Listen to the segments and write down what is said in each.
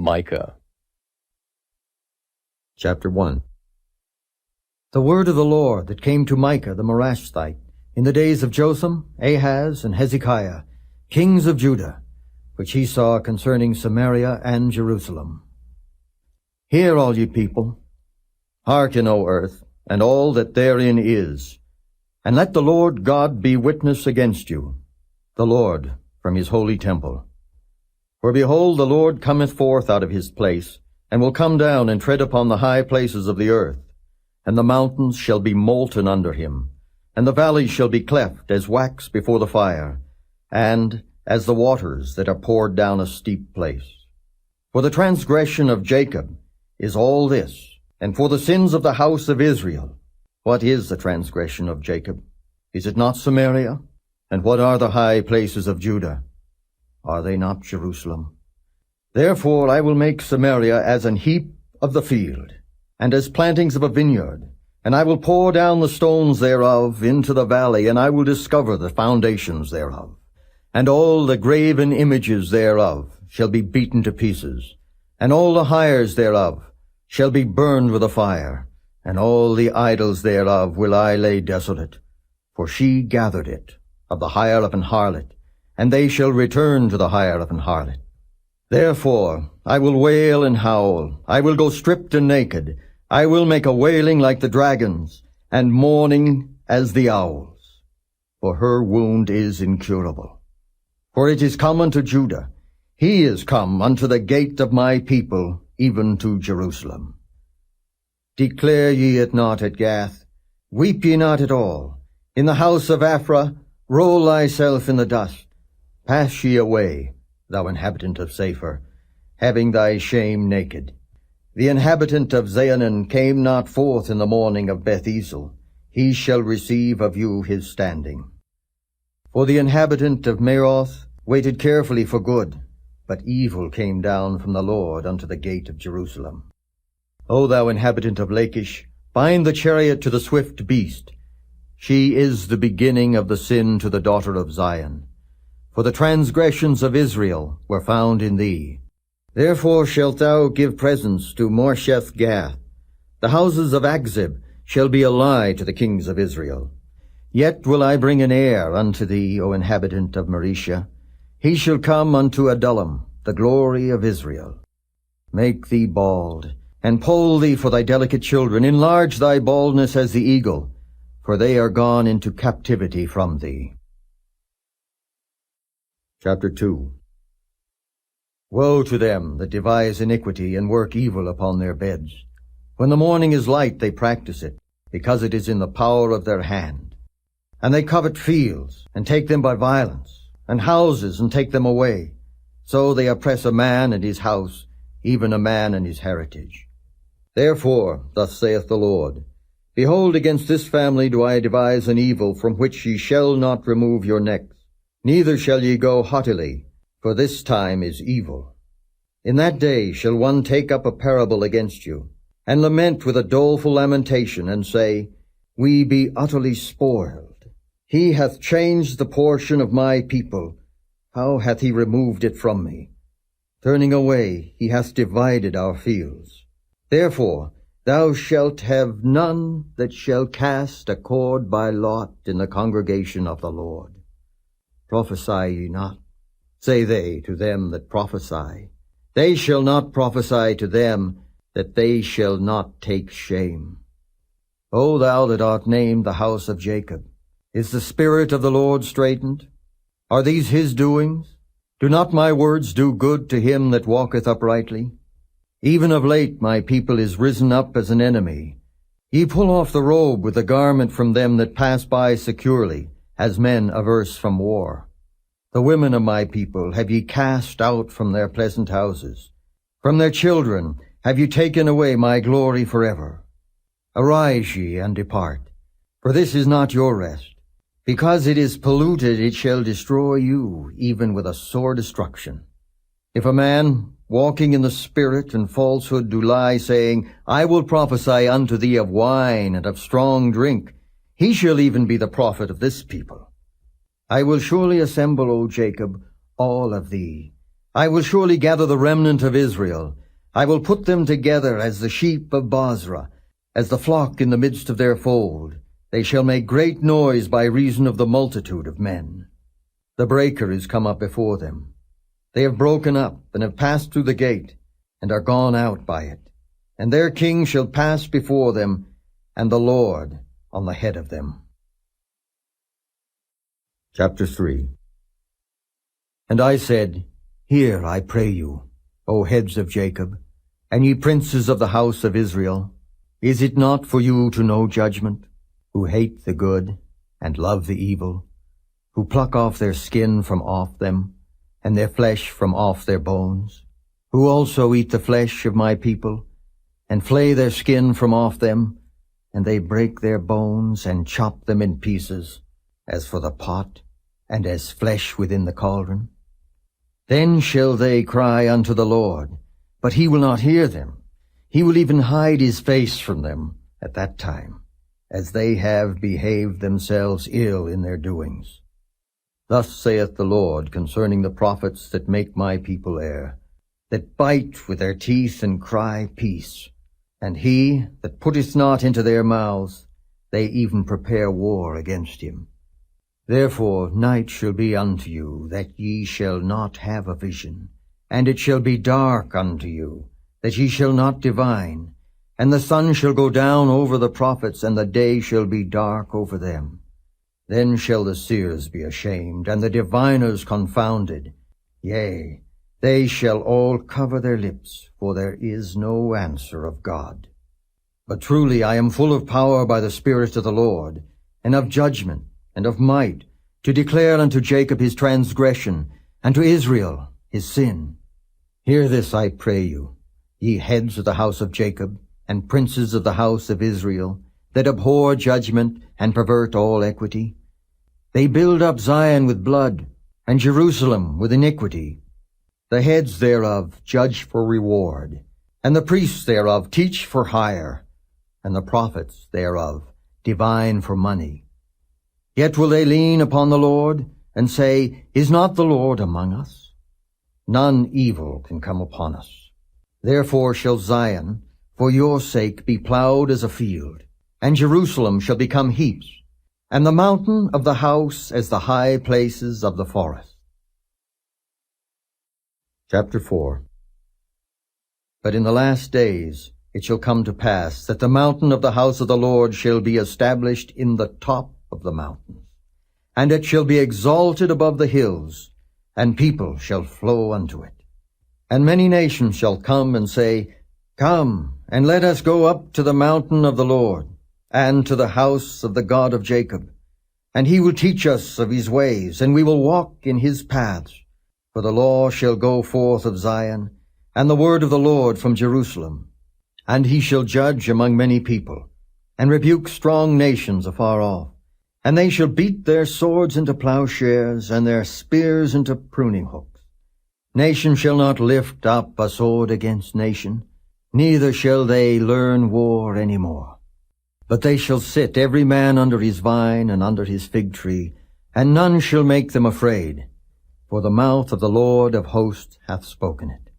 Micah. Chapter 1. The word of the Lord that came to Micah the Morashthite in the days of Jotham, Ahaz, and Hezekiah, kings of Judah, which he saw concerning Samaria and Jerusalem. Hear, all ye people, hearken, O earth, and all that therein is, and let the Lord God be witness against you, the Lord from his holy temple. For behold, the Lord cometh forth out of his place, and will come down and tread upon the high places of the earth, and the mountains shall be molten under him, and the valleys shall be cleft as wax before the fire, and as the waters that are poured down a steep place. For the transgression of Jacob is all this, and for the sins of the house of Israel. What is the transgression of Jacob? Is it not Samaria? And what are the high places of Judah? Are they not Jerusalem? Therefore I will make Samaria as an heap of the field, and as plantings of a vineyard, and I will pour down the stones thereof into the valley, and I will discover the foundations thereof. And all the graven images thereof shall be beaten to pieces, and all the hires thereof shall be burned with a fire, and all the idols thereof will I lay desolate. For she gathered it of the hire of an harlot, and they shall return to the hire of an harlot. Therefore I will wail and howl, I will go stripped and naked, I will make a wailing like the dragons, and mourning as the owls. For her wound is incurable. For it is come unto Judah, he is come unto the gate of my people, even to Jerusalem. Declare ye it not at Gath, weep ye not at all. In the house of Aphrah, roll thyself in the dust. Pass ye away, thou inhabitant of Saphir, having thy shame naked. The inhabitant of Zaanan came not forth in the morning of Beth-ezel. He shall receive of you his standing. For the inhabitant of Meroth waited carefully for good, but evil came down from the Lord unto the gate of Jerusalem. O thou inhabitant of Lachish, bind the chariot to the swift beast. She is the beginning of the sin to the daughter of Zion. For the transgressions of Israel were found in thee. Therefore shalt thou give presents to Moresheth-Gath. The houses of Akzib shall be a lie to the kings of Israel. Yet will I bring an heir unto thee, O inhabitant of Mareshah. He shall come unto Adullam, the glory of Israel. Make thee bald, and poll thee for thy delicate children. Enlarge thy baldness as the eagle, for they are gone into captivity from thee. Chapter 2. Woe to them that devise iniquity and work evil upon their beds. When the morning is light they practice it, because it is in the power of their hand. And they covet fields, and take them by violence, and houses, and take them away. So they oppress a man and his house, even a man and his heritage. Therefore, thus saith the Lord, Behold, against this family do I devise an evil from which ye shall not remove your necks. Neither shall ye go haughtily, for this time is evil. In that day shall one take up a parable against you, and lament with a doleful lamentation, and say, We be utterly spoiled. He hath changed the portion of my people. How hath he removed it from me? Turning away, he hath divided our fields. Therefore thou shalt have none that shall cast a cord by lot in the congregation of the Lord. Prophesy ye not, say they to them that prophesy. They shall not prophesy to them, that they shall not take shame. O thou that art named the house of Jacob, is the Spirit of the Lord straitened? Are these his doings? Do not my words do good to him that walketh uprightly? Even of late my people is risen up as an enemy. Ye pull off the robe with the garment from them that pass by securely, as men averse from war. The women of my people have ye cast out from their pleasant houses. From their children have ye taken away my glory forever. Arise ye and depart, for this is not your rest. Because it is polluted, it shall destroy you, even with a sore destruction. If a man, walking in the Spirit and falsehood, do lie, saying, I will prophesy unto thee of wine and of strong drink, he shall even be the prophet of this people. I will surely assemble, O Jacob, all of thee, I will surely gather the remnant of Israel. I will put them together as the sheep of Bozrah, as the flock in the midst of their fold. They shall make great noise by reason of the multitude of men. The breaker is come up before them. They have broken up, and have passed through the gate, and are gone out by it. And their king shall pass before them, and the Lord on the head of them. Chapter 3. And I said, Hear, I pray you, O heads of Jacob, and ye princes of the house of Israel. Is it not for you to know judgment, who hate the good, and love the evil, who pluck off their skin from off them, and their flesh from off their bones, who also eat the flesh of my people, and flay their skin from off them, and they break their bones, and chop them in pieces, as for the pot, and as flesh within the cauldron? Then shall they cry unto the Lord, but he will not hear them. He will even hide his face from them at that time, as they have behaved themselves ill in their doings. Thus saith the Lord concerning the prophets that make my people err, that bite with their teeth and cry, Peace. And he that putteth not into their mouths, they even prepare war against him. Therefore night shall be unto you, that ye shall not have a vision, and it shall be dark unto you, that ye shall not divine, and the sun shall go down over the prophets, and the day shall be dark over them. Then shall the seers be ashamed, and the diviners confounded. Yea, they shall all cover their lips, for there is no answer of God. But truly I am full of power by the Spirit of the Lord, and of judgment, and of might, to declare unto Jacob his transgression, and to Israel his sin. Hear this, I pray you, ye heads of the house of Jacob, and princes of the house of Israel, that abhor judgment, and pervert all equity. They build up Zion with blood, and Jerusalem with iniquity. The heads thereof judge for reward, and the priests thereof teach for hire, and the prophets thereof divine for money. Yet will they lean upon the Lord, and say, Is not the Lord among us? None evil can come upon us. Therefore shall Zion, for your sake, be plowed as a field, and Jerusalem shall become heaps, and the mountain of the house as the high places of the forest. Chapter 4. But in the last days it shall come to pass that the mountain of the house of the Lord shall be established in the top of the mountains, and it shall be exalted above the hills, and people shall flow unto it. And many nations shall come and say, Come, and let us go up to the mountain of the Lord, and to the house of the God of Jacob. And he will teach us of his ways, and we will walk in his paths. For the law shall go forth of Zion, and the word of the Lord from Jerusalem. And he shall judge among many people, and rebuke strong nations afar off. And they shall beat their swords into plowshares, and their spears into pruning hooks. Nation shall not lift up a sword against nation, neither shall they learn war any more. But they shall sit every man under his vine and under his fig tree, and none shall make them afraid, for the mouth of the Lord of hosts hath spoken it.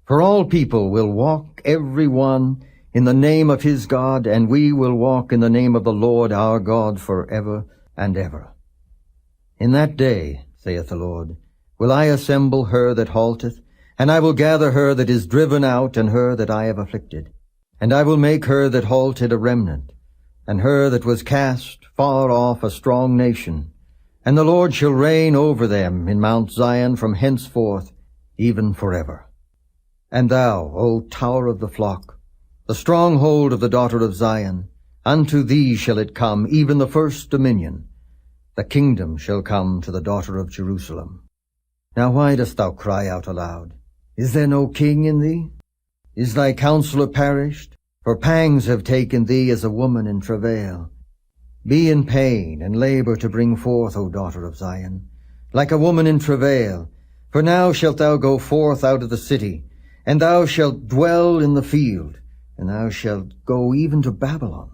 For all people will walk every one in the name of his God, and we will walk in the name of the Lord our God forever and ever. In that day, saith the Lord, will I assemble her that halteth, and I will gather her that is driven out, and her that I have afflicted. And I will make her that halted a remnant, and her that was cast far off a strong nation. And the Lord shall reign over them in Mount Zion from henceforth, even forever. And thou, O tower of the flock, the stronghold of the daughter of Zion, unto thee shall it come, even the first dominion. The kingdom shall come to the daughter of Jerusalem. Now why dost thou cry out aloud? Is there no king in thee? Is thy counselor perished? For pangs have taken thee as a woman in travail. Be in pain and labor to bring forth, O daughter of Zion, like a woman in travail. For now shalt thou go forth out of the city, and thou shalt dwell in the field, and thou shalt go even to Babylon.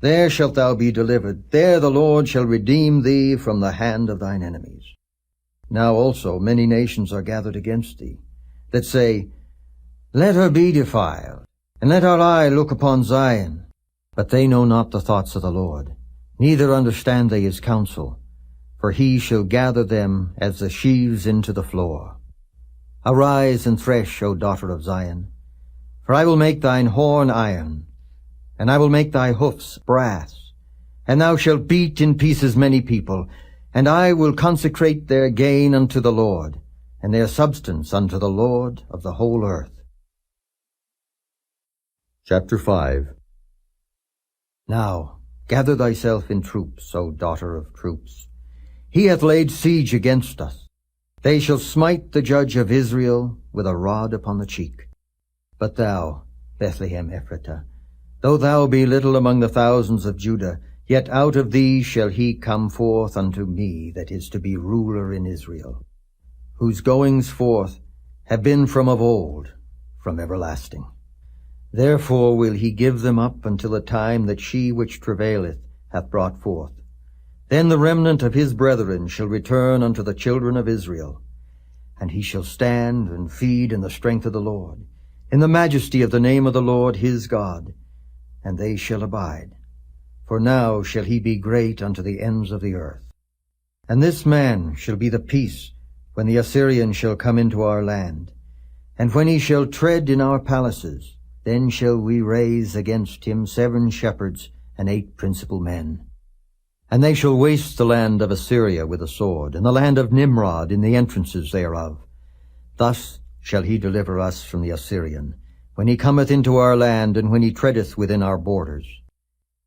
There shalt thou be delivered. There the Lord shall redeem thee from the hand of thine enemies. Now also many nations are gathered against thee, that say, Let her be defiled, and let our eye look upon Zion. But they know not the thoughts of the Lord, neither understand they his counsel. For he shall gather them as the sheaves into the floor. Arise and thresh, O daughter of Zion, for I will make thine horn iron, and I will make thy hoofs brass, and thou shalt beat in pieces many people, and I will consecrate their gain unto the Lord, and their substance unto the Lord of the whole earth. Chapter 5. Now gather thyself in troops, O daughter of troops. He hath laid siege against us. They shall smite the judge of Israel with a rod upon the cheek. But thou, Bethlehem Ephratah, though thou be little among the thousands of Judah, yet out of thee shall he come forth unto me that is to be ruler in Israel, whose goings forth have been from of old, from everlasting. Therefore will he give them up until the time that she which travaileth hath brought forth. Then the remnant of his brethren shall return unto the children of Israel, and he shall stand and feed in the strength of the Lord, in the majesty of the name of the Lord his God, and they shall abide. For now shall he be great unto the ends of the earth. And this man shall be the peace when the Assyrian shall come into our land. And when he shall tread in our palaces, then shall we raise against him 7 shepherds and 8 principal men. And they shall waste the land of Assyria with a sword, and the land of Nimrod in the entrances thereof. Thus shall he deliver us from the Assyrian, when he cometh into our land, and when he treadeth within our borders.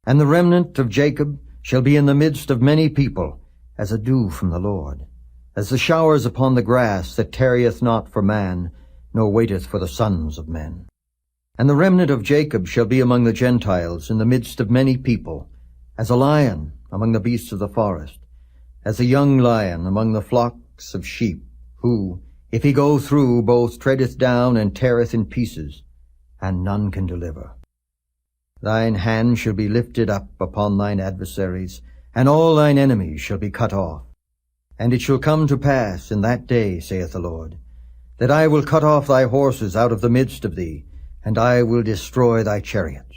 And the remnant of Jacob shall be in the midst of many people, as a dew from the Lord, as the showers upon the grass, that tarrieth not for man, nor waiteth for the sons of men. And the remnant of Jacob shall be among the Gentiles, in the midst of many people, as a lion among the beasts of the forest, as a young lion among the flocks of sheep, who, if he go through, both treadeth down and teareth in pieces, and none can deliver. Thine hand shall be lifted up upon thine adversaries, and all thine enemies shall be cut off. And it shall come to pass in that day, saith the Lord, that I will cut off thy horses out of the midst of thee, and I will destroy thy chariots.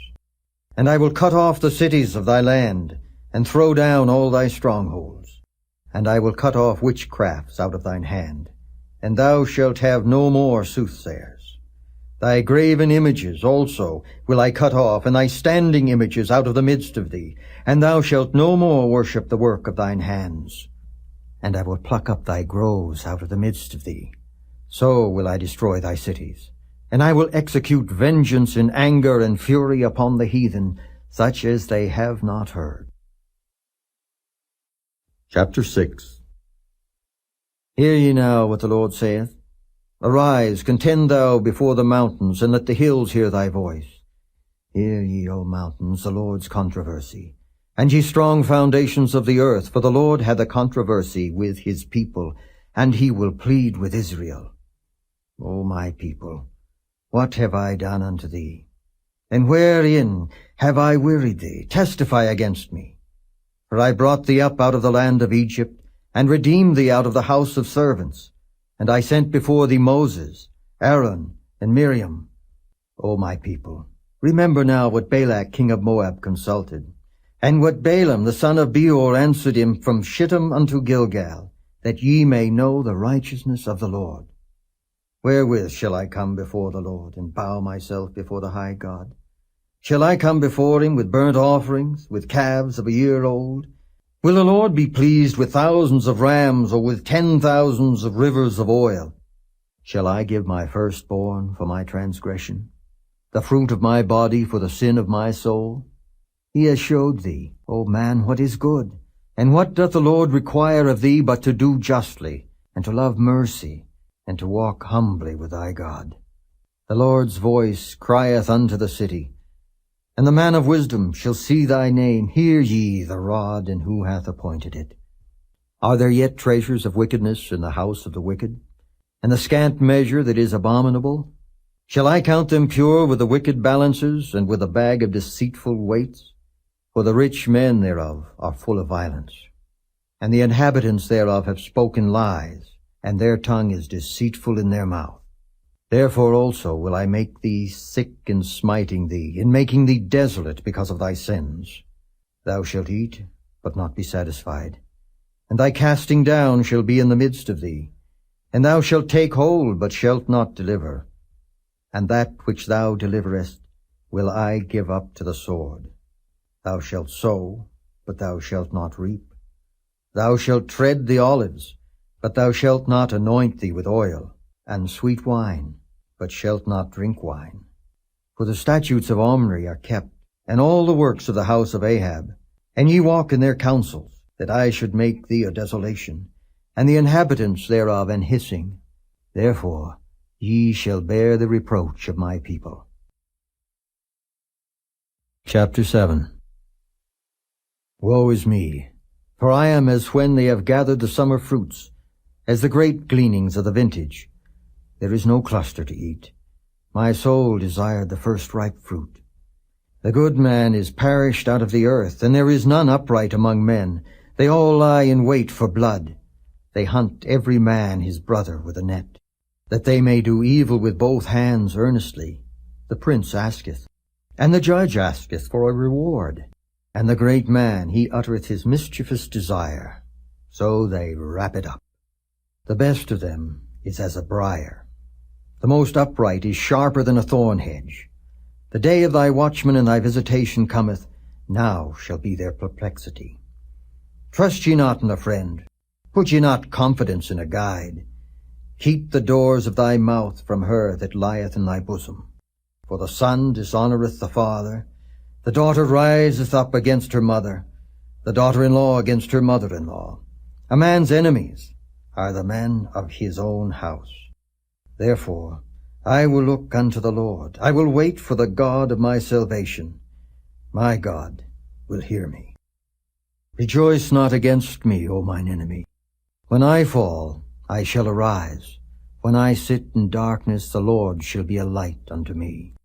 And I will cut off the cities of thy land, and throw down all thy strongholds. And I will cut off witchcrafts out of thine hand, and thou shalt have no more soothsayers. Thy graven images also will I cut off, and thy standing images out of the midst of thee, and thou shalt no more worship the work of thine hands. And I will pluck up thy groves out of the midst of thee. So will I destroy thy cities. And I will execute vengeance in anger and fury upon the heathen, such as they have not heard. Chapter 6. Hear ye now what the Lord saith. Arise, contend thou before the mountains, and let the hills hear thy voice. Hear ye, O mountains, the Lord's controversy, and ye strong foundations of the earth, for the Lord hath a controversy with his people, and he will plead with Israel. O my people, what have I done unto thee? And wherein have I wearied thee? Testify against me. For I brought thee up out of the land of Egypt, and redeemed thee out of the house of servants. And I sent before thee Moses, Aaron, and Miriam. O my people, remember now what Balak king of Moab consulted, and what Balaam the son of Beor answered him from Shittim unto Gilgal, that ye may know the righteousness of the Lord. Wherewith shall I come before the Lord, and bow myself before the high God? Shall I come before him with burnt offerings, with calves of a year old? Will the Lord be pleased with thousands of rams, or with 10,000s of rivers of oil? Shall I give my firstborn for my transgression, the fruit of my body for the sin of my soul? He has showed thee, O man, what is good. And what doth the Lord require of thee but to do justly, and to love mercy, and to walk humbly with thy God? The Lord's voice crieth unto the city, and the man of wisdom shall see thy name. Hear ye the rod, and who hath appointed it? Are there yet treasures of wickedness in the house of the wicked, and the scant measure that is abominable? Shall I count them pure with the wicked balances, and with a bag of deceitful weights? For the rich men thereof are full of violence, and the inhabitants thereof have spoken lies. and their tongue is deceitful in their mouth. Therefore also will I make thee sick in smiting thee, in making thee desolate because of thy sins. Thou shalt eat, but not be satisfied, and thy casting down shall be in the midst of thee. And thou shalt take hold, but shalt not deliver. And that which thou deliverest will I give up to the sword. Thou shalt sow, but thou shalt not reap. Thou shalt tread the olives, but thou shalt not anoint thee with oil, and sweet wine, but shalt not drink wine. For the statutes of Omri are kept, and all the works of the house of Ahab, and ye walk in their counsels, that I should make thee a desolation, and the inhabitants thereof an hissing. Therefore ye shall bear the reproach of my people. Chapter 7. Woe is me, for I am as when they have gathered the summer fruits, as the great gleanings of the vintage. There is no cluster to eat. My soul desired the first ripe fruit. The good man is perished out of the earth, and there is none upright among men. They all lie in wait for blood. They hunt every man his brother with a net, that they may do evil with both hands earnestly. The prince asketh, and the judge asketh for a reward, and the great man he uttereth his mischievous desire. So they wrap it up. The best of them is as a briar. The most upright is sharper than a thorn hedge. The day of thy watchman and thy visitation cometh, now shall be their perplexity. Trust ye not in a friend, put ye not confidence in a guide. Keep the doors of thy mouth from her that lieth in thy bosom. For the son dishonoureth the father, the daughter riseth up against her mother, the daughter-in-law against her mother-in-law. A man's enemies are the men of his own house. Therefore I will look unto the Lord. I will wait for the God of my salvation. My God will hear me. Rejoice not against me, O mine enemy. When I fall, I shall arise. When I sit in darkness, the Lord shall be a light unto me.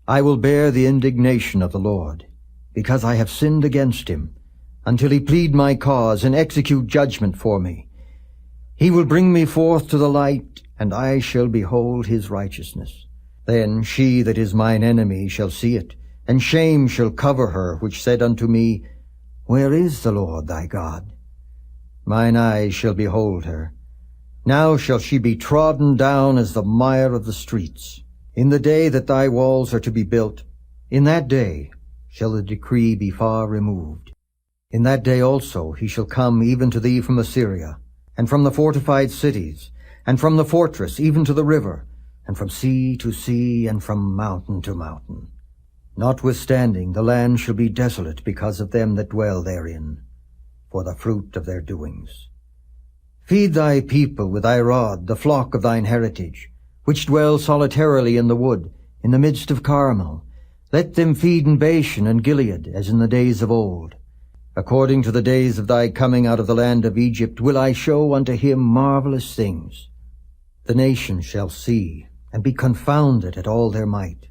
I will bear the indignation of the Lord, because I have sinned against him, until he plead my cause and execute judgment for me. He will bring me forth to the light, and I shall behold his righteousness. Then she that is mine enemy shall see it, and shame shall cover her, which said unto me, Where is the Lord thy God? Mine eyes shall behold her. Now shall she be trodden down as the mire of the streets. In the day that thy walls are to be built, in that day shall the decree be far removed. In that day also he shall come even to thee from Assyria, and from the fortified cities, and from the fortress even to the river, and from sea to sea, and from mountain to mountain. Notwithstanding, the land shall be desolate because of them that dwell therein, for the fruit of their doings. Feed thy people with thy rod, the flock of thine heritage, which dwell solitarily in the wood, in the midst of Carmel. Let them feed in Bashan and Gilead, as in the days of old. According to the days of thy coming out of the land of Egypt will I show unto him marvelous things. The nations shall see, and be confounded at all their might.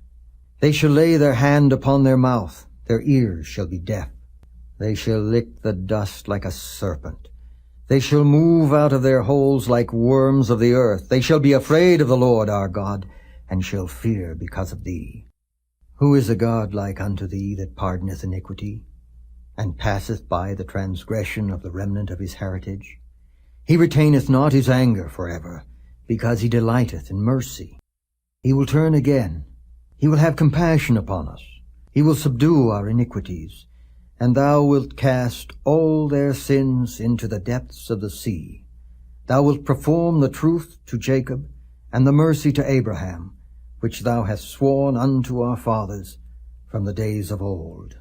They shall lay their hand upon their mouth, their ears shall be deaf. They shall lick the dust like a serpent. They shall move out of their holes like worms of the earth. They shall be afraid of the Lord our God, and shall fear because of thee. Who is a God like unto thee, that pardoneth iniquity, and passeth by the transgression of the remnant of his heritage? He retaineth not his anger forever, because he delighteth in mercy. He will turn again. He will have compassion upon us. He will subdue our iniquities. And thou wilt cast all their sins into the depths of the sea. Thou wilt perform the truth to Jacob, and the mercy to Abraham, which thou hast sworn unto our fathers from the days of old.